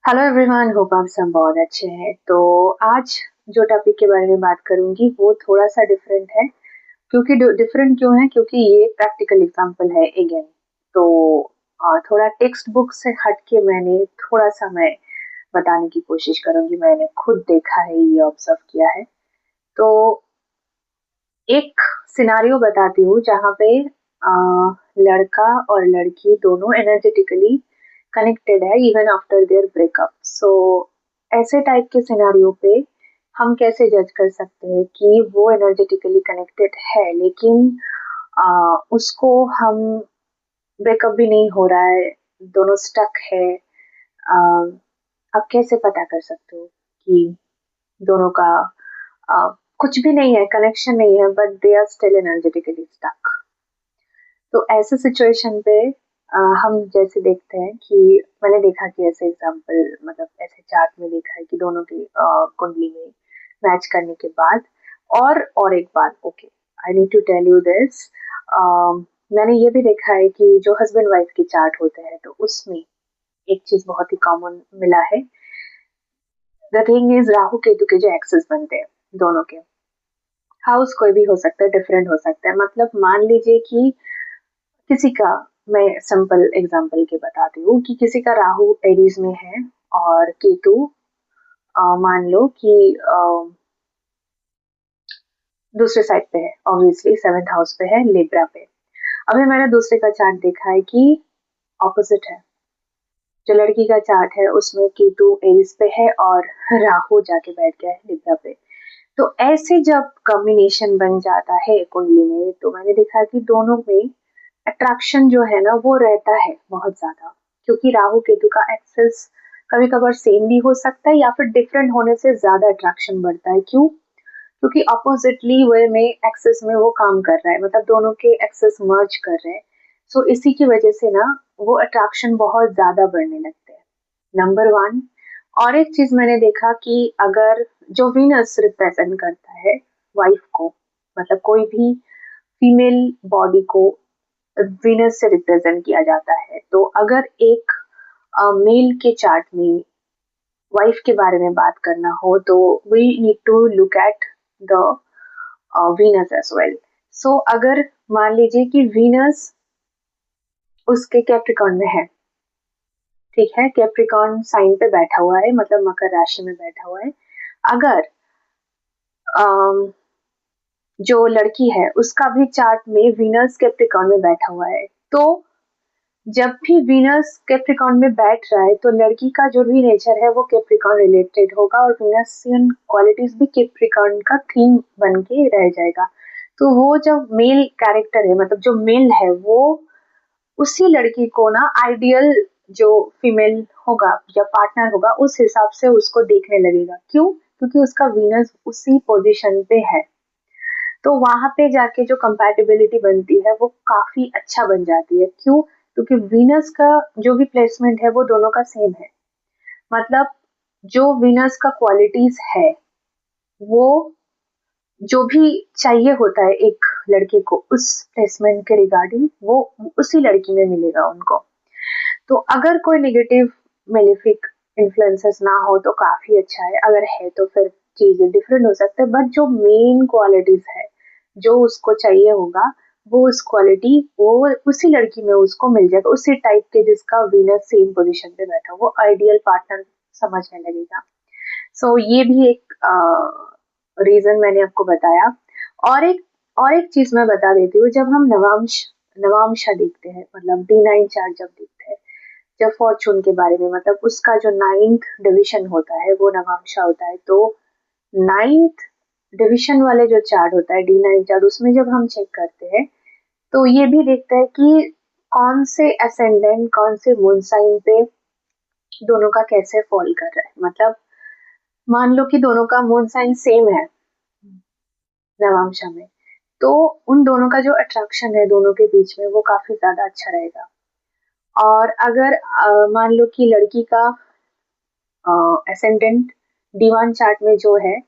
Hello everyone, hope आप सब बहुत अच्छे हैं। तो आज जो टॉपिक के बारे में बात करूंगी वो थोड़ा सा डिफरेंट है। क्योंकि डिफरेंट क्यों है? क्योंकि ये प्रैक्टिकल एग्जांपल है अगेन। तो थोड़ा टेक्स्ट बुक से हट के मैंने थोड़ा सा मैं बताने की कोशिश करूंगी। मैंने खुद देखा है, ये ऑब्जर्व किया है। तो एक सिनारियो बताती हूँ जहाँ पे लड़का और लड़की दोनों एनर्जेटिकली कनेक्टेड है इवन आफ्टर देयर ब्रेकअप। सो ऐसे टाइप के सिनारियो पे हम कैसे जज कर सकते हैं कि वो एनर्जेटिकली कनेक्टेड है, लेकिन उसको हम ब्रेकअप भी नहीं हो रहा है, दोनों स्टक है। आप कैसे पता कर सकते हो कि दोनों का कुछ भी नहीं है, कनेक्शन नहीं है, but they are still energetically stuck? तो ऐसे सिचुएशन पे हम जैसे देखते हैं कि मैंने देखा कि ऐसे एग्जांपल, मतलब ऐसे चार्ट में देखा है कि दोनों की कुंडली में मैच करने के बाद और एक बात, okay, I need to tell you this. मैंने ये भी देखा है कि जो हस्बैंड वाइफ के चार्ट होते हैं तो उसमें एक चीज बहुत ही कॉमन मिला है। The thing is, Rahu Ketu के जो एक्सेस बनते हैं दोनों के, हाउस कोई भी हो सकता है, डिफरेंट हो सकता है। मतलब मान लीजिए कि किसी का, मैं सिंपल एग्जांपल के बताती हूँ कि किसी का राहु एरीज में है और केतु मान लो कि दूसरे साइड पे है, ऑब्वियसली सेवेंथ हाउस पे है, लिब्रा पे। अभी मैंने दूसरे का चार्ट देखा है कि ऑपोजिट है। जो लड़की का चार्ट है उसमें केतु एरीज पे है और राहु जाके बैठ गया है लिब्रा पे। तो ऐसे जब कॉम्बिनेशन बन जाता है कुंडली में, तो मैंने देखा कि दोनों में अट्रैक्शन जो है ना वो रहता है बहुत ज्यादा। क्योंकि राहु केतु का एक्सेस कभी कभार सेम भी हो सकता है या फिर डिफरेंट होने से ज्यादा अट्रैक्शन बढ़ता है। क्यों? क्योंकि अपोजिटली वे में एक्सेस में वो काम कर रहा है, मतलब दोनों के एक्सेस मर्ज कर रहे हैं। सो इसी की वजह से ना वो अट्रैक्शन बहुत ज्यादा बढ़ने लगते हैं, नंबर वन। और एक चीज मैंने देखा कि अगर जो वीनस रिप्रेजेंट करता है वाइफ को, मतलब कोई भी फीमेल बॉडी को वीनस से रिप्रेजेंट किया जाता है, तो अगर एक मेल के चार्ट में वाइफ के बारे में बात करना हो तो we need to look at the Venus as well. So अगर मान लीजिए कि वीनस उसके कैप्रिकॉर्न में है, ठीक है, कैप्रिकॉर्न साइन पे बैठा हुआ है, मतलब मकर राशि में बैठा हुआ है। अगर अम, जो लड़की है उसका भी चार्ट में वीनस कैप्रिकॉर्न में बैठा हुआ है, तो जब भी वीनस कैप्रिकॉर्न में बैठ रहा है तो लड़की का जो भी नेचर है वो कैप्रिकॉर्न रिलेटेड होगा और वीनसियन क्वालिटीज भी कैप्रिकॉर्न का थीम बन के रह जाएगा। तो वो जब मेल कैरेक्टर है, मतलब जो मेल है, वो उसी लड़की को ना आइडियल जो फीमेल होगा या पार्टनर होगा उस हिसाब से उसको देखने लगेगा। क्यों? क्योंकि उसका वीनस उसी पोजीशन पे है। तो वहां पे जाके जो कंपैटिबिलिटी बनती है वो काफी अच्छा बन जाती है। क्यों? क्योंकि वीनस का जो भी प्लेसमेंट है वो दोनों का सेम है। मतलब जो वीनस का क्वालिटीज है वो जो भी चाहिए होता है एक लड़के को उस प्लेसमेंट के रिगार्डिंग, वो उसी लड़की में मिलेगा उनको। तो अगर कोई नेगेटिव मेलिफिक इन्फ्लुएंसेस ना हो तो काफी अच्छा है, अगर है तो फिर चीजें डिफरेंट हो सकते हैं। बट जो मेन क्वालिटीज है जो उसको चाहिए होगा, वो उस क्वालिटी वो उसी लड़की में उसको मिल जाएगा, उसी टाइप के जिसका वीनस सेम पोजीशन पे बैठा हो, वो आइडियल पार्टनर समझने लगेगा। सो ये भी एक रीजन मैंने आपको बताया। और एक चीज मैं बता देती हूँ, जब हम नवांशा देखते हैं, मतलब D9 चार्ट जब देखते हैं, जब फॉर्चून के बारे में, मतलब उसका जो नाइन्थ डिवीजन होता है वो नवांशा होता है। तो नाइन्थ डिवीजन वाले जो चार्ट होता है D9 चार्ट, उसमें जब हम चेक करते हैं तो ये भी देखते हैं कि कौन से असेंडेंट कौन से मून साइन पे दोनों का कैसे फॉल कर रहा है। मतलब मान लो कि दोनों का मून साइन सेम है नवांशा में, तो उन दोनों का जो अट्रैक्शन है दोनों के बीच में वो काफी ज्यादा अच्छा रहेगा। और अगर मान लो कि लड़की का असेंडेंट D1 चार्ट में जो है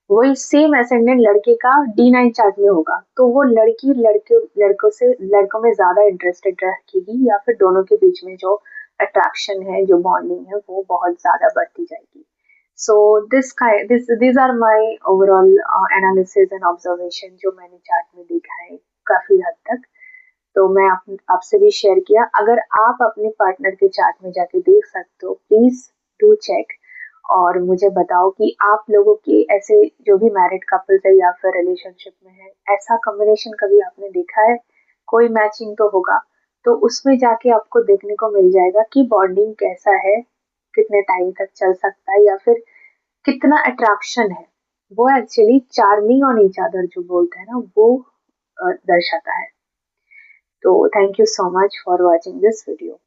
वही सेम असेंडेंट लड़के का D9 चार्ट में होगा, तो वो लड़की लड़के लड़कों से लड़कों में ज्यादा इंटरेस्टेड रखेगी, या फिर दोनों के बीच में जो अट्रैक्शन है, जो बॉन्डिंग है, वो बहुत ज़्यादा बढ़ती जाएगी। So this are my overall analysis and observation जो मैंने चार्ट में देखा है काफ़ी हद तक। तो मैं आपसे भी शेयर किया। अगर आप अपने पार्टनर के चार्ट में जाके देख सकते हो, प्लीज़ डू चेक और मुझे बताओ कि आप लोगों के ऐसे जो भी मैरिड कपल्स है या फिर रिलेशनशिप में है, ऐसा कॉम्बिनेशन कभी आपने देखा है? कोई मैचिंग तो होगा, तो उसमें जाके आपको देखने को मिल जाएगा कि बॉन्डिंग कैसा है, कितने टाइम तक चल सकता है या फिर कितना अट्रैक्शन है। वो actually charming on each other जो बोलते हैं ना, वो दर्शाता है। तो thank you so much for watching this video.